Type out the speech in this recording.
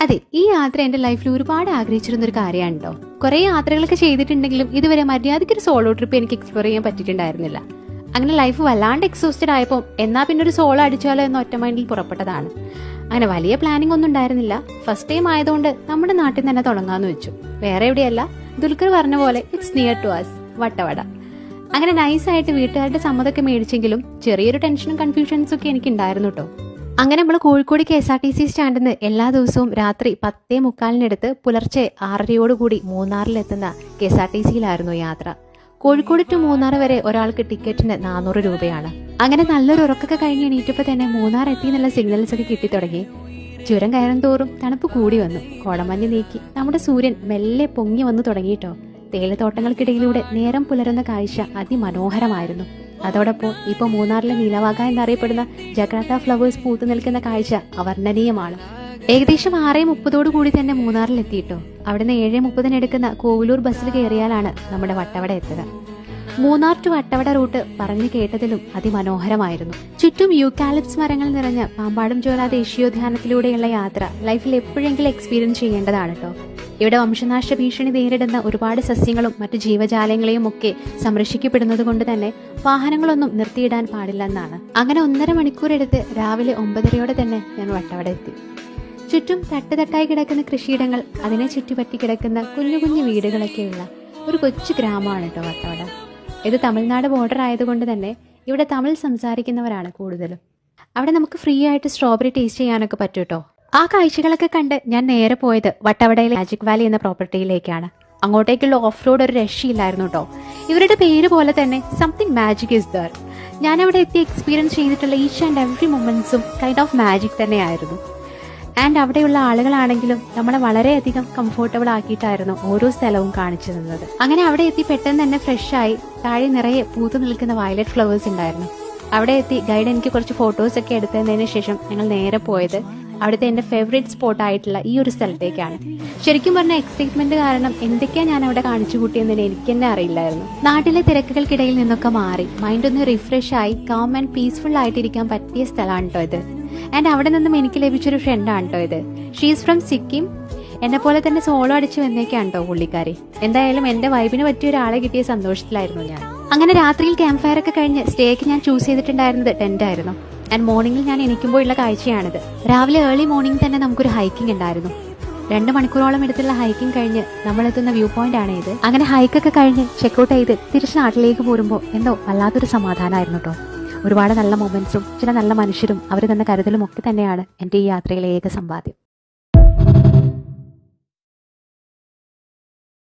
അതെ, ഈ യാത്ര എന്റെ ലൈഫിൽ ഒരുപാട് ആഗ്രഹിച്ചിരുന്ന ഒരു കാര്യമാണ് കേട്ടോ. കുറെ യാത്രകളൊക്കെ ചെയ്തിട്ടുണ്ടെങ്കിലും ഇതുവരെ മര്യാദയ്ക്ക് ഒരു സോളോ ട്രിപ്പ് എനിക്ക് എക്സ്പ്ലോർ ചെയ്യാൻ പറ്റിയിട്ടുണ്ടായിരുന്നില്ല. അങ്ങനെ ലൈഫ് വല്ലാണ്ട് എക്സോസ്റ്റഡ് ആയപ്പോൾ എന്നാ പിന്നെ ഒരു സോളോ അടിച്ചാലോ എന്ന ഒറ്റ മൈൻഡിൽ പുറപ്പെട്ടതാണ്. അങ്ങനെ വലിയ പ്ലാനിംഗ് ഒന്നും ഉണ്ടായിരുന്നില്ല. ഫസ്റ്റ് ടൈം ആയതുകൊണ്ട് നമ്മുടെ നാട്ടിൽ തന്നെ തുടങ്ങാന്ന് വെച്ചു. വേറെ എവിടെയല്ല, ദുൽഖർ പറഞ്ഞ പോലെ it's near to us, Vattavada. അങ്ങനെ നൈസായിട്ട് വീട്ടുകാരുടെ സമ്മതമൊക്കെ മേടിച്ചെങ്കിലും ചെറിയൊരു ടെൻഷനും കൺഫ്യൂഷൻസും ഒക്കെ എനിക്ക് ഉണ്ടായിരുന്നു കേട്ടോ. അങ്ങനെ നമ്മൾ കോഴിക്കോട് KSRTC സ്റ്റാൻഡിൽ നിന്ന് എല്ലാ ദിവസവും രാത്രി 10:45 പുലർച്ചെ 6:00 മൂന്നാറിലെത്തുന്ന KSRTCയിലായിരുന്നു യാത്ര. കോഴിക്കോട് ടു മൂന്നാർ വരെ ഒരാൾക്ക് ടിക്കറ്റിന് 400 രൂപയാണ്. അങ്ങനെ നല്ലൊരു ഉറക്കൊക്കെ കഴിഞ്ഞ് എണീറ്റപ്പോൾ തന്നെ മൂന്നാർ എത്തി എന്നുള്ള സിഗ്നൽസ് ഒക്കെ കിട്ടി തുടങ്ങി. ചുരം കയറും തോറും തണുപ്പ് കൂടി വന്നു. കോടമഞ്ഞ് നീക്കി നമ്മുടെ സൂര്യൻ മെല്ലെ പൊങ്ങി വന്നു തുടങ്ങിയിട്ടോ. തേയിലത്തോട്ടങ്ങൾക്കിടയിലൂടെ നേരം പുലരുന്ന കാഴ്ച അതിമനോഹരമായിരുന്നു. അതോടൊപ്പം ഇപ്പോൾ മൂന്നാറിലെ നീലവാക എന്നറിയപ്പെടുന്ന ജഗ്രാത്ത ഫ്ലവേഴ്സ് പൂത്തു നിൽക്കുന്ന കാഴ്ച അവർണ്ണനീയമാണ്. ഏകദേശം 6:30 തന്നെ മൂന്നാറിലെത്തിയിട്ടോ. അവിടുന്ന് 7:30 എടുക്കുന്ന കോവിലൂർ ബസ്സിൽ കയറിയാലാണ് നമ്മുടെ വട്ടവട എത്തുക. മൂന്നാർ ടു വട്ടവട റൂട്ട് പറഞ്ഞു കേട്ടതിലും അതിമനോഹരമായിരുന്നു. ചുറ്റും യൂക്കാലിപ്സ് മരങ്ങൾ നിറഞ്ഞ പാമ്പാടും ചോല ദേശീയോദ്യാനത്തിലൂടെയുള്ള യാത്ര ലൈഫിൽ എപ്പോഴെങ്കിലും എക്സ്പീരിയൻസ് ചെയ്യേണ്ടതാണ് കേട്ടോ. ഇവിടെ വംശനാശ ഭീഷണി നേരിടുന്ന ഒരുപാട് സസ്യങ്ങളും മറ്റു ജീവജാലങ്ങളെയും ഒക്കെ സംരക്ഷിക്കപ്പെടുന്നത് കൊണ്ട് തന്നെ വാഹനങ്ങളൊന്നും നിർത്തിയിടാൻ പാടില്ലെന്നാണ്. അങ്ങനെ 1.5 മണിക്കൂർ എടുത്ത് രാവിലെ 9:30 തന്നെ ഞാൻ വട്ടവട എത്തി. ചുറ്റും തട്ടുതട്ടായി കിടക്കുന്ന കൃഷിയിടങ്ങൾ, അതിനെ ചുറ്റിപ്പറ്റി കിടക്കുന്ന കുഞ്ഞു കുഞ്ഞു വീടുകളൊക്കെയുള്ള ഒരു കൊച്ചു ഗ്രാമമാണ് കേട്ടോ വട്ടവട. ഇത് തമിഴ്നാട് ബോർഡർ ആയതുകൊണ്ട് തന്നെ ഇവിടെ തമിഴ് സംസാരിക്കുന്നവരാണ് കൂടുതലും. അവിടെ നമുക്ക് ഫ്രീ ആയിട്ട് സ്ട്രോബെറി ടേസ്റ്റ് ചെയ്യാനൊക്കെ പറ്റും കേട്ടോ. ആ കാഴ്ചകളൊക്കെ കണ്ട് ഞാൻ നേരെ പോയത് വട്ടവടയിലെ മാജിക് വാലി എന്ന പ്രോപ്പർട്ടിയിലേക്കാണ്. അങ്ങോട്ടേക്കുള്ള ഓഫ് റോഡ് ഒരു രക്ഷയില്ലായിരുന്നു കേട്ടോ. ഇവരുടെ പേര് പോലെ തന്നെ സംതിങ് മാജിക് ഇസ് ദർ. ഞാൻ അവിടെ എത്തി എക്സ്പീരിയൻസ് ചെയ്തിട്ടുള്ള ഈച്ച് ആൻഡ് എവറി മൊമെന്റ്സും കൈൻഡ് ഓഫ് മാജിക് തന്നെയായിരുന്നു. ആൻഡ് അവിടെയുള്ള ആളുകളാണെങ്കിലും നമ്മളെ വളരെയധികം കംഫോർട്ടബിൾ ആക്കിയിട്ടായിരുന്നു ഓരോ സ്ഥലവും കാണിച്ചു തന്നത്. അങ്ങനെ അവിടെ എത്തി പെട്ടെന്ന് തന്നെ ഫ്രഷായി താഴെ നിറയെ പൂത്തു നിൽക്കുന്ന വയലറ്റ് ഫ്ലവേഴ്സ് ഉണ്ടായിരുന്നു. അവിടെ എത്തി ഗൈഡ് എനിക്ക് കുറച്ച് ഫോട്ടോസ് ഒക്കെ എടുത്തതിന് ശേഷം ഞങ്ങൾ നേരെ പോയത് അവിടുത്തെ എൻ്റെ ഫേവറേറ്റ് സ്പോട്ട് ആയിട്ടുള്ള ഈ ഒരു സ്ഥലത്തേക്കാണ്. ശരിക്കും പറഞ്ഞ എക്സൈറ്റ്മെന്റ് കാരണം എന്തൊക്കെയാണ് ഞാൻ അവിടെ കാണിച്ചു കൂട്ടിയെന്ന് എനിക്ക് തന്നെ അറിയില്ലായിരുന്നു. നാട്ടിലെ തിരക്കുകൾക്കിടയിൽ നിന്നൊക്കെ മാറി മൈൻഡ് ഒന്ന് റിഫ്രഷ് ആയി കാം ആൻഡ് പീസ്ഫുൾ ആയിട്ടിരിക്കാൻ പറ്റിയ സ്ഥലമാണ് കേട്ടോ ഇത്. ആൻഡ് അവിടെ നിന്നും എനിക്ക് ലഭിച്ചൊരു ഫ്രണ്ടാണ് കേട്ടോ ഇത്. She's from Sikkim. എന്നെ പോലെ തന്നെ സോളോ അടിച്ച് വന്നേക്കാണ് കേട്ടോ പുള്ളിക്കാരി. എന്തായാലും എന്റെ വൈബിന് പറ്റിയ ഒരാളെ കിട്ടിയ സന്തോഷത്തിലായിരുന്നു ഞാൻ. അങ്ങനെ രാത്രിയിൽ ക്യാമ്പ് ഫയർ ഒക്കെ കഴിഞ്ഞ് സ്റ്റേക്ക് ഞാൻ ചൂസ് ചെയ്തിട്ടുണ്ടായിരുന്നത് ടെന്റ് ആയിരുന്നു. ആൻഡ് മോർണിംഗിൽ ഞാൻ എണീക്കുമ്പോഴുള്ള കാഴ്ചയാണിത്. രാവിലെ ഏർലി മോർണിംഗ് തന്നെ നമുക്കൊരു ഹൈക്കിംഗ് ഉണ്ടായിരുന്നു. 2 മണിക്കൂറോളം എടുത്തുള്ള ഹൈക്കിംഗ് കഴിഞ്ഞ് നമ്മളെത്തുന്ന വ്യൂ പോയിന്റ് ആണ് ഇത്. അങ്ങനെ ഹൈക്കൊക്കെ കഴിഞ്ഞ് ചെക്കൗട്ട് ചെയ്ത് തിരിച്ച് നാട്ടിലേക്ക് പോരുമ്പോൾ എന്തോ വല്ലാത്തൊരു സമാധാനമായിരുന്നു കേട്ടോ. ഒരുപാട് നല്ല മൊമെന്റ്സും ചില നല്ല മനുഷ്യരും അവർ തന്ന കരുതലും ഒക്കെ തന്നെയാണ് എൻ്റെ ഈ യാത്രയിലെ ഏക സമ്പാദ്യം.